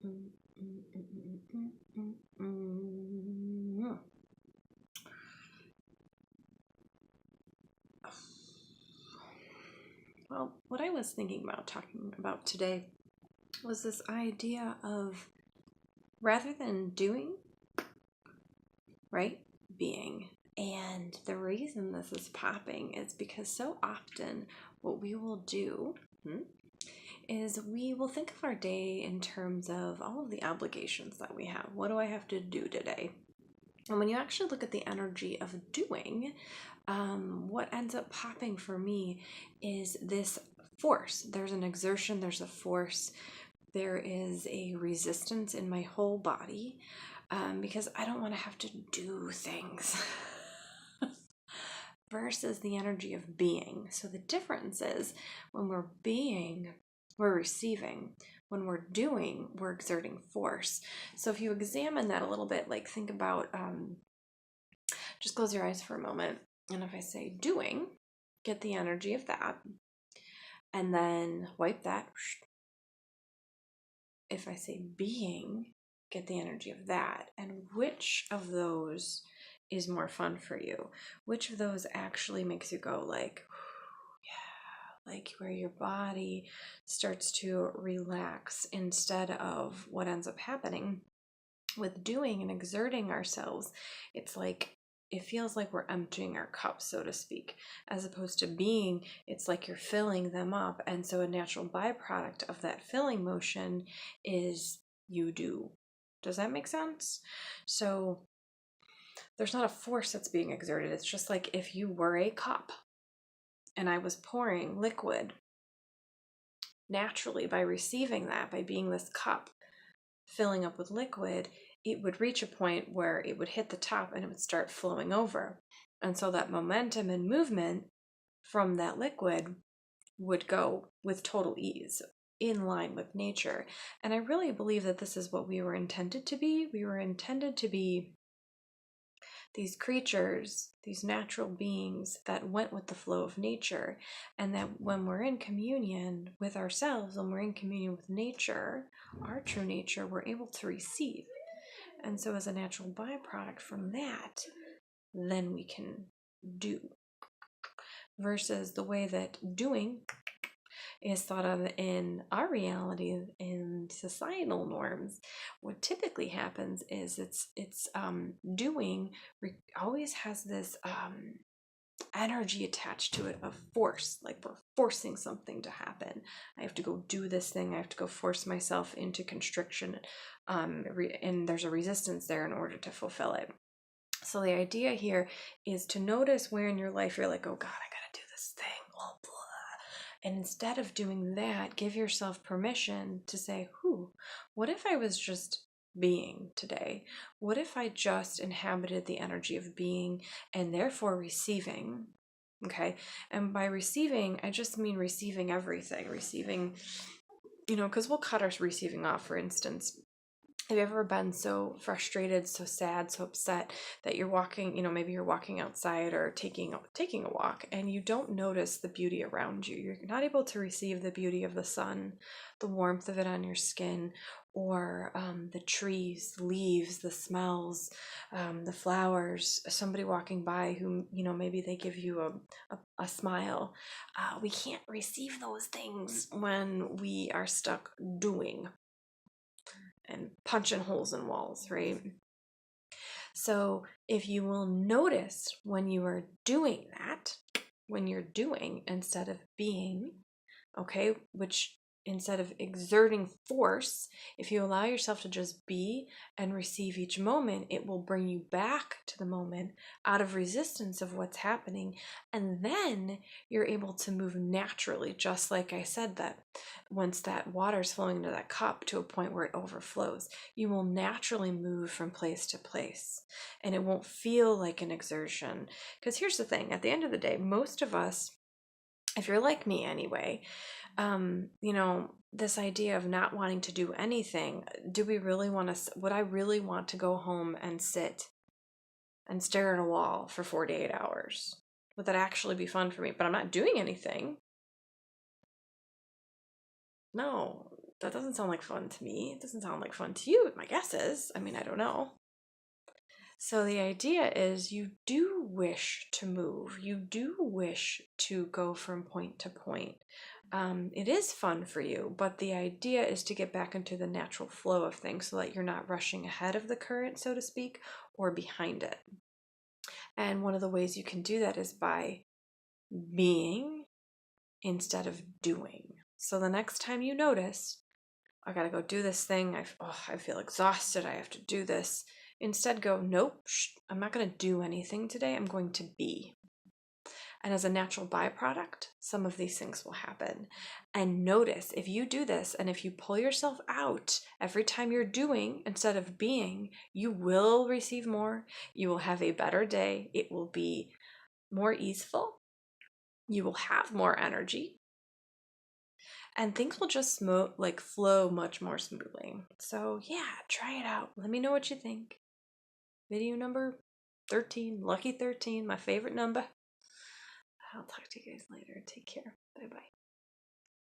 Well, what I was thinking about talking about today was this idea of, rather than doing, right, being. And the reason this is popping is because so often what we will do is we will think of our day in terms of all of the obligations that we have. What do I have to do today? And when you actually look at the energy of doing, what ends up popping for me is this force. There's an exertion, there's a force, there is a resistance in my whole body, because I don't want to have to do things. Versus the energy of being. So the difference is, when we're being, we're receiving. When we're doing, we're exerting force. So if you examine that a little bit, like think about, just close your eyes for a moment. And if I say doing, get the energy of that. And then wipe that. If I say being, get the energy of that. And which of those is more fun for you? Which of those actually makes you go like, yeah, like where your body starts to relax, instead of what ends up happening with doing and exerting ourselves? It's like, it feels like we're emptying our cup, so to speak, as opposed to being, it's like you're filling them up. And so a natural byproduct of that filling motion is you do. Does that make sense? So there's not a force that's being exerted. It's just like if you were a cup and I was pouring liquid, naturally, by receiving that, by being this cup filling up with liquid, it would reach a point where it would hit the top and it would start flowing over. And so that momentum and movement from that liquid would go with total ease, in line with nature. And I really believe that this is what we were intended to be. We were intended to be these creatures, these natural beings that went with the flow of nature. And that when we're in communion with ourselves, when we're in communion with nature, our true nature, we're able to receive. And so as a natural byproduct from that, then we can do. Versus the way that doing is thought of in our reality, in societal norms, what typically happens is it's doing always has this energy attached to it of force, like we're forcing something to happen. I have to go do this thing, I have to go force myself into constriction, and there's a resistance there in order to fulfill it. So the idea here is to notice where in your life you're like, oh God, I gotta do this thing, blah, blah. And instead of doing that, give yourself permission to say, what if I was just being today? What if I just inhabited the energy of being and therefore receiving? Okay. And by receiving, I just mean receiving everything, receiving, because we'll cut our receiving off. For instance, have you ever been so frustrated, so sad, so upset that you're walking, maybe you're walking outside or taking a walk, and you don't notice the beauty around you? You're not able to receive the beauty of the sun, the warmth of it on your skin, or the trees, the leaves, the smells, the flowers, somebody walking by who, maybe they give you a smile. We can't receive those things when we are stuck doing and punching holes in walls, right? So if you will notice when you are doing that, when you're doing instead of being, okay, which instead of exerting force, if you allow yourself to just be and receive each moment, it will bring you back to the moment out of resistance of what's happening. And then you're able to move naturally, just like I said, that once that water's flowing into that cup to a point where it overflows, you will naturally move from place to place. And it won't feel like an exertion. Because here's the thing, at the end of the day, most of us, if you're like me anyway, this idea of not wanting to do anything, do we really want to, would I really want to go home and sit and stare at a wall for 48 hours? Would that actually be fun for me? But I'm not doing anything. No, That doesn't sound like fun to me. It doesn't sound like fun to you. My guess is. I mean, I don't know. So the idea is you do wish to move. You do wish to go from point to point. It is fun for you, but the idea is to get back into the natural flow of things so that you're not rushing ahead of the current, so to speak, or behind it. And one of the ways you can do that is by being instead of doing. So the next time you notice, I gotta go do this thing, I feel exhausted, I have to do this. Instead go, nope, I'm not gonna do anything today, I'm going to be. And as a natural byproduct, some of these things will happen. And notice if you do this and if you pull yourself out every time you're doing instead of being, you will receive more. You will have a better day. It will be more easeful. You will have more energy. And things will just flow much more smoothly. So yeah, try it out. Let me know what you think. Video number 13, lucky 13, my favorite number. I'll talk to you guys later. Take care. Bye-bye.